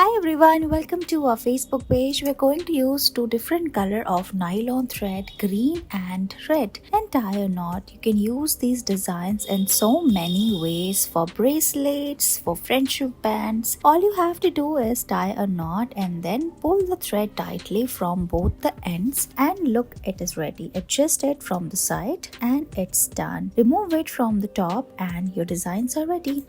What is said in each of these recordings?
Hi everyone, welcome to our Facebook page. We're going to use two different color of nylon thread, green and red, and tie a knot. You can use these designs in so many ways for bracelets, for friendship bands. All you have to do is tie a knot and then pull the thread tightly from both the ends, and look, it is ready. Adjust it from the side and it's done. Remove it from the top and your designs are ready.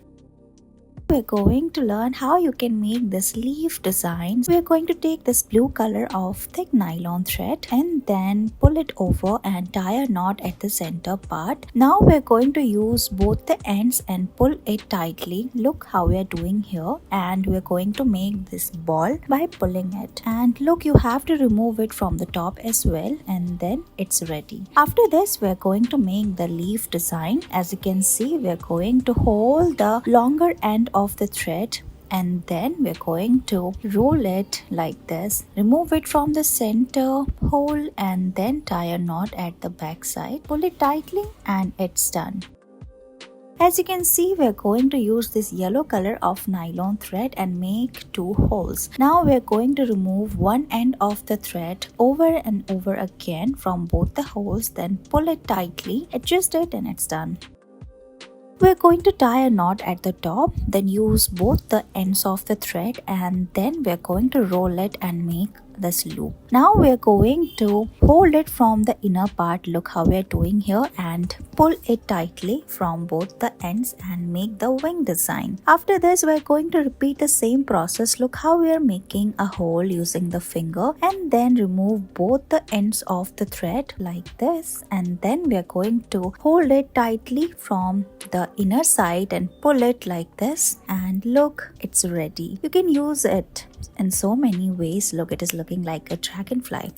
We're going to learn how you can make this leaf design. We're going to take this blue color of thick nylon thread and then pull it over and tie a knot at the center part. Now we're going to use both the ends and pull it tightly. Look how we are doing here, and we're going to make this ball by pulling it. And look, you have to remove it from the top as well, and then it's ready. After this, we're going to make the leaf design. As you can see, we're going to hold the longer end of the thread and then we're going to roll it like this. Remove it from the center hole and then tie a knot at the back side. Pull it tightly and it's done. As you can see, we're going to use this yellow color of nylon thread and make two holes. Now we're going to remove one end of the thread over and over again from both the holes, then pull it tightly, adjust it, and it's done. We're going to tie a knot at the top, then use both the ends of the thread, and then we're going to roll it and make this loop. Now we're going to hold it from the inner part. Look how we're doing here, and pull it tightly from both the ends and make the wing design. After this, we're going to repeat the same process. Look how we're making a hole using the finger, and then remove both the ends of the thread like this, and then we're going to hold it tightly from the inner side and pull it like this, and look, it's ready. You can use it in so many ways. Look, it is looking like a dragonfly.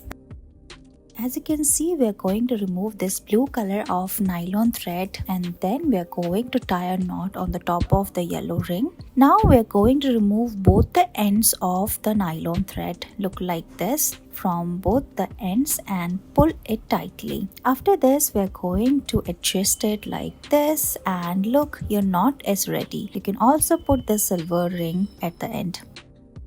As you can see, we are going to remove this blue color of nylon thread, and then we are going to tie a knot on the top of the yellow ring. Now we are going to remove both the ends of the nylon thread. Look like this from both the ends and pull it tightly. After this, we are going to adjust it like this, and look, your knot is ready. You can also put the silver ring at the end.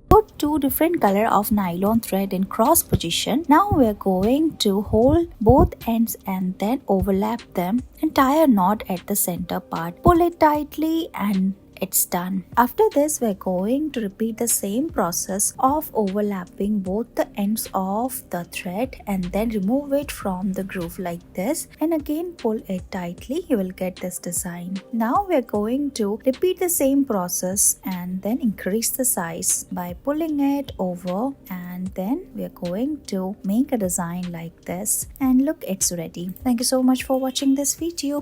Put two different color of nylon thread in cross position. Now we're going to hold both ends and then overlap them and tie a knot at the center part. Pull it tightly and it's done. After this, we're going to repeat the same process of overlapping both the ends of the thread and then remove it from the groove like this, and again pull it tightly. You will get this design. Now we're going to repeat the same process and then increase the size by pulling it over, and then we're going to make a design like this, and look, it's ready. Thank you so much for watching this video.